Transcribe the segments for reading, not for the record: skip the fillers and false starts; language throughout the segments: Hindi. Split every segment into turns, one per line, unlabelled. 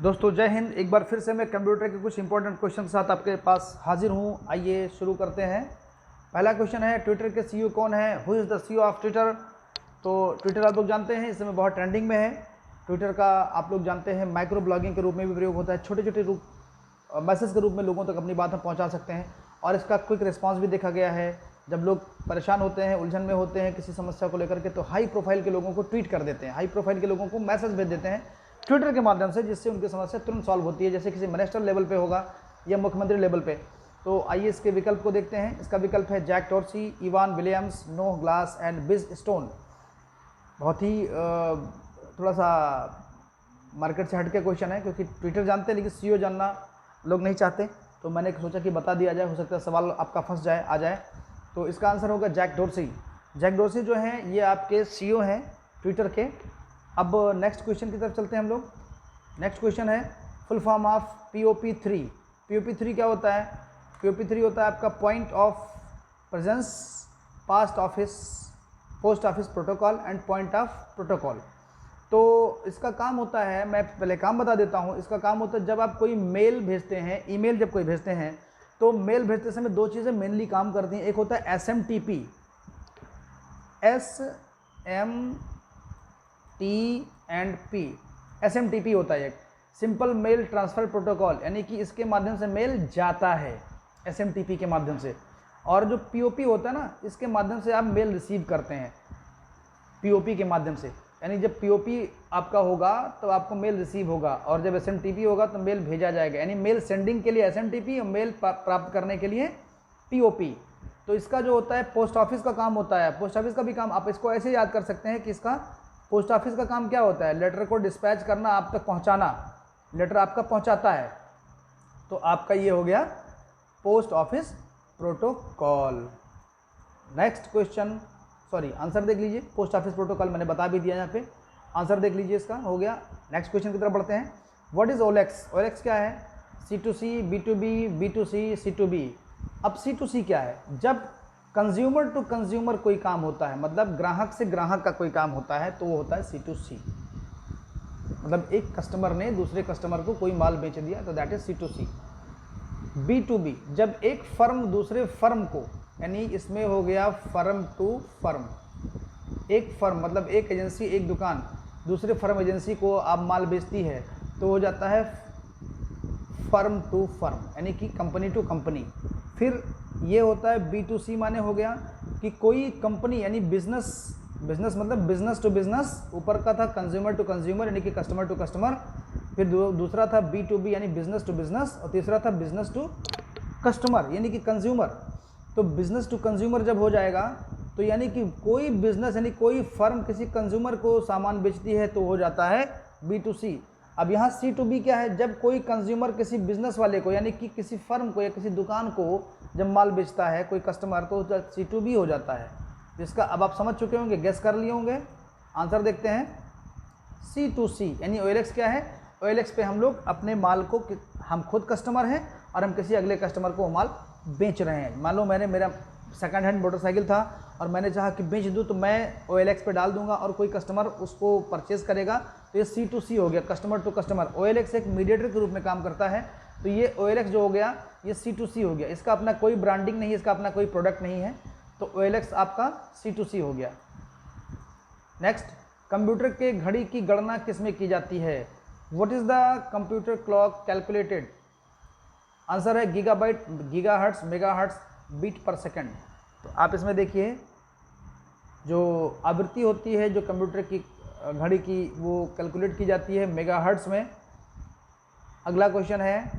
दोस्तों जय हिंद। एक बार फिर से मैं कंप्यूटर के कुछ इंपॉर्टेंट क्वेश्चन के साथ आपके पास हाजिर हूँ। आइए शुरू करते हैं। पहला क्वेश्चन है, ट्विटर के सीईओ कौन है? Who is the CEO of Twitter? तो ट्विटर आप लोग जानते हैं इस समय बहुत ट्रेंडिंग में है। ट्विटर का आप लोग जानते हैं माइक्रो ब्लॉगिंग के रूप में भी प्रयोग होता है। छोटे छोटे मैसेज के रूप में लोगों तक अपनी बात हम पहुँचा सकते हैं और इसका क्विक रिस्पॉन्स भी देखा गया है। जब लोग परेशान होते हैं, उलझन में होते हैं किसी समस्या को लेकर के, तो हाई प्रोफाइल के लोगों को ट्वीट कर देते हैं, हाई प्रोफाइल के लोगों को मैसेज भेज देते हैं ट्विटर के माध्यम से, जिससे उनकी समस्या तुरंत सॉल्व होती है, जैसे किसी मिनिस्टर लेवल पे होगा या मुख्यमंत्री लेवल पे। तो आइए इसके विकल्प को देखते हैं। इसका विकल्प है Jack Dorsey, Evan Williams, Noah Glass and Biz Stone. बहुत ही थोड़ा सा मार्केट से हटके क्वेश्चन है, क्योंकि ट्विटर जानते हैं लेकिन सीईओ जानना लोग नहीं चाहते, तो मैंने सोचा कि बता दिया जाए, हो सकता है सवाल आपका फंस जाए आ जाए। तो इसका आंसर होगा जैक डॉर्सी। जैक डॉर्सी जो हैं ये आपके सीईओ हैं ट्विटर के। अब नेक्स्ट क्वेश्चन की तरफ चलते हैं हम लोग। नेक्स्ट क्वेश्चन है, full form of POP3। POP3 क्या होता है? POP3 होता है आपका point of presence, post office protocol and point of protocol. तो इसका काम होता है, मैं पहले काम बता देता हूँ। इसका काम होता है जब आप कोई मेल भेजते हैं, ईमेल जब कोई भेजते हैं, तो मेल भेजते समय दो चीज़ें मेनली काम करती हैं। एक होता है SMTP, SMTP, SMTP होता है एक सिंपल मेल ट्रांसफ़र प्रोटोकॉल, यानी कि इसके माध्यम से मेल जाता है SMTP के माध्यम से। और जो POP होता है ना, इसके माध्यम से आप मेल रिसीव करते हैं POP के माध्यम से। यानी जब POP आपका होगा तो आपको मेल रिसीव होगा, और जब SMTP होगा तो मेल भेजा जाएगा। यानी मेल सेंडिंग के लिए SMTP और मेल प्राप्त करने के लिए POP। तो इसका जो होता है पोस्ट ऑफिस का काम होता है। पोस्ट ऑफिस का भी काम आप इसको ऐसे याद कर सकते हैं कि इसका पोस्ट ऑफिस का काम क्या होता है? लेटर को डिस्पैच करना, आप तक पहुंचाना। लेटर आपका पहुंचाता है, तो आपका ये हो गया post office protocol. Next question, sorry answer देख लीजिए। पोस्ट ऑफिस प्रोटोकॉल मैंने बता भी दिया, यहाँ पे आंसर देख लीजिए इसका हो गया। नेक्स्ट क्वेश्चन की तरफ बढ़ते हैं। What is OLX? OLX क्या है? C2C, B2B, B2C, C2B। अब C2C क्या है? जब कंज्यूमर टू कंज्यूमर कोई काम होता है, मतलब ग्राहक से ग्राहक का कोई काम होता है, तो वो होता है C2C। मतलब एक कस्टमर ने दूसरे कस्टमर को कोई माल बेच दिया, तो दैट इज C2C। B2B, जब एक फर्म दूसरे फर्म को, यानी इसमें हो गया फर्म टू फर्म। एक फर्म मतलब एक एजेंसी, एक दुकान दूसरे फर्म एजेंसी को आप माल बेचती है, तो हो जाता है फर्म टू फर्म, यानी कि कंपनी टू कंपनी। फिर ये होता है B2C, माने हो गया कि कोई कंपनी, यानी बिजनेस मतलब बिजनेस टू बिजनेस। ऊपर का था कंज्यूमर टू कंज्यूमर, यानी कि कस्टमर टू कस्टमर। फिर दूसरा था B2B, यानी बिजनेस टू बिजनेस, और तीसरा था बिजनेस टू कस्टमर, यानी कि कंज्यूमर। तो बिजनेस टू कंज्यूमर जब हो जाएगा, तो यानी कि कोई बिजनेस, यानी कोई फर्म किसी कंज्यूमर को सामान बेचती है, तो हो जाता है B2C। अब यहाँ C2B क्या है? जब कोई कंज्यूमर किसी बिजनेस वाले को, यानी कि किसी फर्म को या किसी दुकान को जब माल बेचता है कोई कस्टमर, तो C2B हो जाता है। जिसका अब आप समझ चुके होंगे, गेस कर लिए होंगे। आंसर देखते हैं, C2C। यानी OLX क्या है? OLX पे हम लोग अपने माल को, हम खुद कस्टमर हैं और हम किसी अगले कस्टमर को माल बेच रहे हैं। मान लो मेरा सेकंड हैंड मोटरसाइकिल था और मैंने चाहा कि बेच दूं, तो मैं OLX पे डाल दूंगा और कोई कस्टमर उसको परचेज़ करेगा, तो ये C2C हो गया, कस्टमर टू कस्टमर। OLX एक मीडिएटर के रूप में काम करता है, तो ये OLX जो हो गया ये C2C हो गया। इसका अपना कोई ब्रांडिंग नहीं है, इसका अपना कोई प्रोडक्ट नहीं है, तो OLX आपका C2C हो गया। नेक्स्ट, कंप्यूटर के घड़ी की गणना किसमें की जाती है? What is the computer clock calculated? Answer है गीगाबाइट, गीगाहर्ट्ज, मेगाहर्ट्ज, बीट पर सेकंड। तो आप इसमें देखिए, जो आवृत्ति होती है जो कंप्यूटर की घड़ी की, वो कैलकुलेट की जाती है मेगाहर्ट्ज में। अगला क्वेश्चन है,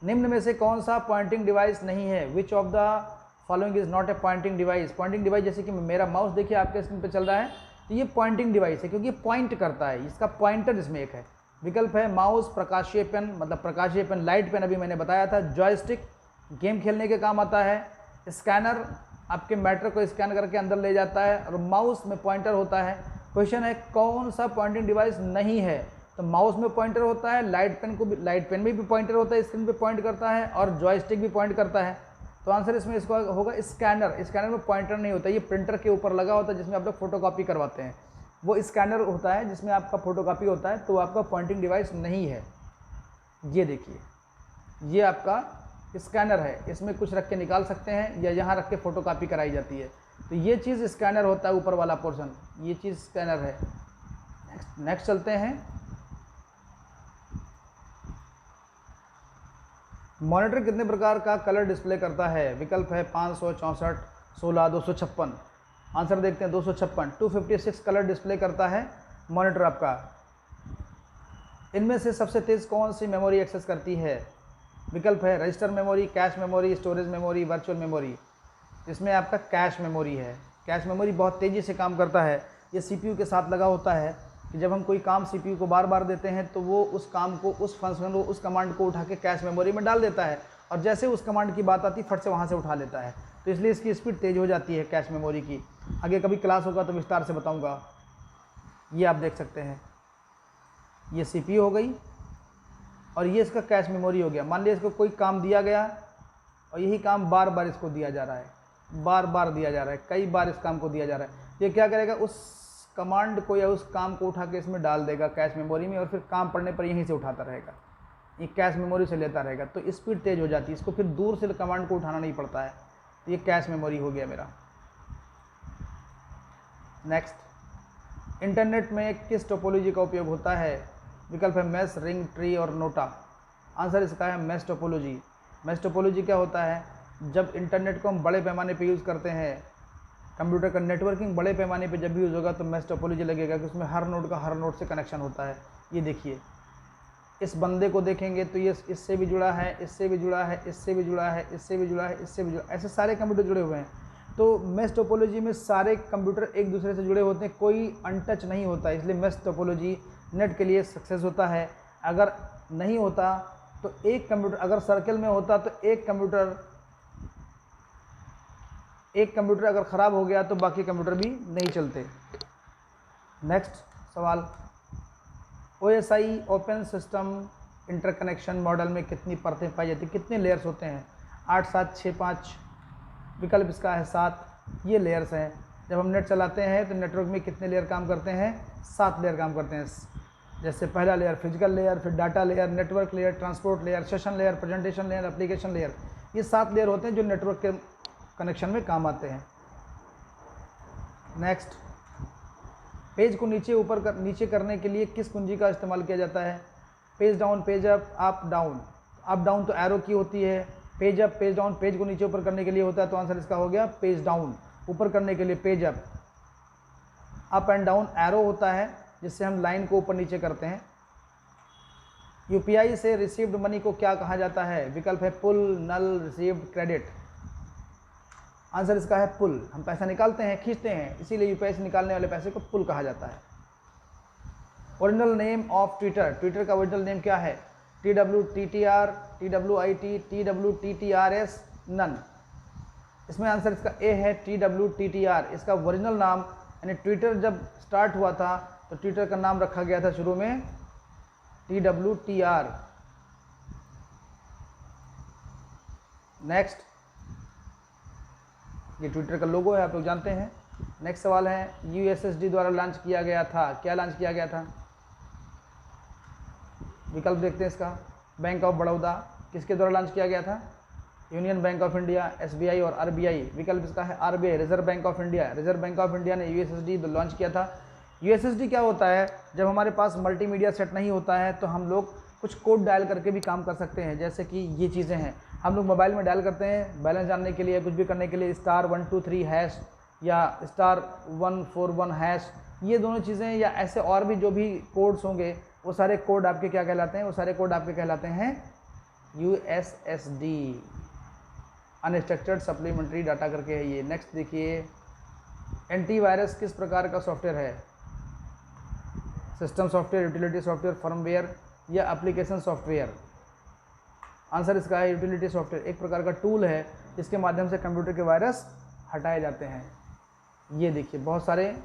निम्न में से कौन सा पॉइंटिंग डिवाइस नहीं है? Which of the following is not a pointing device? Pointing device, जैसे कि मेरा माउस देखिए आपके स्क्रीन पे चल रहा है, तो ये पॉइंटिंग डिवाइस है, क्योंकि ये पॉइंट करता है, इसका पॉइंटर इसमें एक है। विकल्प है माउस, प्रकाशीय पेन, मतलब प्रकाशीय पेन, लाइट पेन अभी मैंने बताया था, जॉयस्टिक गेम खेलने के काम आता है, स्कैनर आपके मैटर को स्कैन करके अंदर ले जाता है, और माउस में पॉइंटर होता है। क्वेश्चन है कौन सा पॉइंटिंग डिवाइस नहीं है? तो माउस में पॉइंटर होता है, लाइट पेन में भी पॉइंटर होता है, स्क्रीन पे पॉइंट करता है, और जॉयस्टिक भी पॉइंट करता है। तो आंसर इसमें इसका होगा स्कैनर। स्कैनर में पॉइंटर नहीं होता, ये प्रिंटर के ऊपर लगा होता है जिसमें आप लोग फोटोकॉपी करवाते हैं। वो स्कैनर होता है जिसमें आपका फोटोकॉपी होता है, तो आपका पॉइंटिंग डिवाइस नहीं है। ये देखिए, ये आपका स्कैनर है, इसमें कुछ रख के निकाल सकते हैं या यहाँ रख के फ़ोटोकॉपी कराई जाती है। तो ये चीज़ स्कैनर होता है, ऊपर वाला पोर्शन, ये चीज़ स्कैनर है। नेक्स्ट चलते हैं। मॉनिटर कितने प्रकार का कलर डिस्प्ले करता है? विकल्प है 564, 16, 256। आंसर देखते हैं, 256, 256 कलर डिस्प्ले करता है मॉनिटर आपका। इनमें से सबसे तेज़ कौन सी मेमोरी एक्सेस करती है? विकल्प है register memory, cache memory, storage memory, virtual memory. इसमें आपका कैश मेमोरी है। कैश मेमोरी बहुत तेज़ी से काम करता है। ये सीपीयू के साथ लगा होता है कि जब हम कोई काम सीपीयू को बार बार देते हैं तो वो उस काम को, उस फंक्शन को, उस कमांड को उठा के कैश मेमोरी में डाल देता है, और जैसे उस कमांड की बात आती है फट से वहाँ से उठा लेता है। तो इसलिए इसकी स्पीड तेज़ हो जाती है कैश मेमोरी की। आगे कभी क्लास होगा तो विस्तार से बताऊँगा। ये आप देख सकते हैं, ये सीपीयू हो गई और ये इसका कैश मेमोरी हो गया। मान लिया इसको कोई काम दिया गया और यही काम बार बार इसको दिया जा रहा है, बार बार दिया जा रहा है, कई बार इस काम को दिया जा रहा है। ये क्या करेगा, उस कमांड को या उस काम को उठा के इसमें डाल देगा कैश मेमोरी में, और फिर काम पड़ने पर यहीं से उठाता रहेगा, ये कैश मेमोरी से लेता रहेगा। तो स्पीड तेज़ हो जाती है, इसको फिर दूर से कमांड को उठाना नहीं पड़ता है। तो ये कैश मेमोरी हो गया मेरा। नेक्स्ट, इंटरनेट में किस टोपोलॉजी का उपयोग होता है? विकल्प है मेश, रिंग, ट्री और नोटा। आंसर इसका है मेश टोपोलॉजी। मेश टोपोलॉजी क्या होता है? जब इंटरनेट को हम बड़े पैमाने पे यूज़ करते हैं, कंप्यूटर का नेटवर्किंग बड़े पैमाने पे जब भी यूज़ होगा तो मेश टोपोलॉजी लगेगा कि उसमें हर नोड का हर नोड से कनेक्शन होता है। ये देखिए, इस बंदे को देखेंगे तो ये इससे भी जुड़ा है, इससे भी जुड़ा है, इससे भी जुड़ा है, इससे भी जुड़ा है, इससे भी जुड़ा, ऐसे सारे कंप्यूटर जुड़े हुए हैं। तो मेश टोपोलॉजी में सारे कंप्यूटर एक दूसरे से जुड़े होते हैं, कोई अनटच नहीं होता, इसलिए मेश टोपोलॉजी नेट के लिए सक्सेस होता है। अगर नहीं होता तो एक कंप्यूटर, अगर सर्कल में होता तो एक कंप्यूटर अगर ख़राब हो गया तो बाकी कंप्यूटर भी नहीं चलते। नेक्स्ट सवाल, OSI open system interconnection model में कितनी परतें पाई जाती, कितने लेयर्स होते हैं? 8, 7, 6, 5। विकल्प इसका है 7। ये लेयर्स हैं। जब हम नेट चलाते हैं तो नेटवर्क में कितने लेयर काम करते हैं? 7 लेयर काम करते हैं। जैसे पहला लेयर फिजिकल लेयर, फिर data layer, network layer, transport layer, session layer, presentation layer, application layer. ये 7 लेयर होते हैं जो नेटवर्क के कनेक्शन में काम आते हैं। नेक्स्ट, पेज को नीचे करने के लिए किस कुंजी का इस्तेमाल किया जाता है? Page down, page up down. Up down तो एरो की होती है, page up, page down page को नीचे ऊपर करने के लिए होता है, तो आंसर इसका हो गया पेज डाउन। ऊपर करने के लिए page up and down arrow होता है जिससे हम लाइन को ऊपर नीचे करते हैं। यूपीआई से रिसीव्ड मनी को क्या कहा जाता है? विकल्प है पुल, नल, रिसीव्ड, क्रेडिट। आंसर इसका है पुल। हम पैसा निकालते हैं, खींचते हैं, इसीलिए यूपीआई से निकालने वाले पैसे को पुल कहा जाता है। Original name of Twitter, Twitter का ओरिजिनल नेम क्या है? TWTTR, TWIT, TWTTRS, none. इसमें आंसर इसका ए है, TWTTR। इसका ओरिजिनल नाम, यानी ट्विटर जब स्टार्ट हुआ था तो ट्विटर का नाम रखा गया था शुरू में TWTR। नेक्स्ट, ये ट्विटर का लोगो है, आप लोग जानते हैं। नेक्स्ट सवाल है, USSD द्वारा लॉन्च किया गया था, क्या लॉन्च किया गया था? विकल्प देखते हैं इसका। बैंक ऑफ बड़ौदा किसके द्वारा लॉन्च किया गया था? Union bank of India, SBI और RBI। विकल्प इसका है RBI, reserve bank of India. Reserve bank of India ने USSD लॉन्च किया था। USSD क्या होता है? जब हमारे पास मल्टीमीडिया सेट नहीं होता है तो हम लोग कुछ कोड डायल करके भी काम कर सकते हैं। जैसे कि ये चीज़ें हैं, हम लोग मोबाइल में डायल करते हैं बैलेंस जानने के लिए, कुछ भी करने के लिए, *123# या *141#। ये दोनों चीज़ें या ऐसे और भी जो भी कोड्स होंगे वो सारे कोड आपके क्या कहलाते हैं? वो सारे कोड आपके कहलाते हैं USSD, अनस्ट्रक्चर्ड सप्लीमेंट्री डाटा करके है ये। नेक्स्ट देखिए, एंटीवायरस किस प्रकार का सॉफ्टवेयर है? System software, utility software, firmware या एप्लीकेशन सॉफ्टवेयर? आंसर इसका है यूटिलिटी सॉफ्टवेयर। एक प्रकार का टूल है जिसके माध्यम से कंप्यूटर के वायरस हटाए जाते हैं। ये देखिए, बहुत सारे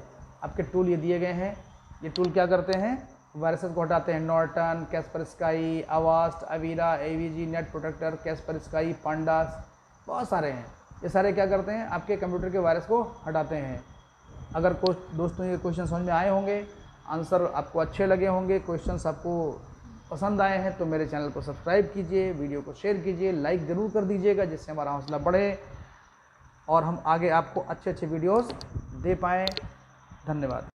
आपके टूल ये दिए गए हैं। ये टूल क्या करते हैं? वायरसेस को हटाते हैं। Norton, Kaspersky, Avast, Avira, AVG, net protector, Kaspersky, Pandas, बहुत सारे हैं। ये सारे क्या करते हैं? आपके कंप्यूटर के वायरस को हटाते हैं। अगर दोस्तों ये क्वेश्चन समझ में आए होंगे, आंसर आपको अच्छे लगे होंगे, क्वेश्चंस आपको पसंद आए हैं, तो मेरे चैनल को सब्सक्राइब कीजिए, वीडियो को शेयर कीजिए, लाइक ज़रूर कर दीजिएगा, जिससे हमारा हौसला बढ़े और हम आगे आपको अच्छे अच्छे वीडियोस दे पाएँ। धन्यवाद।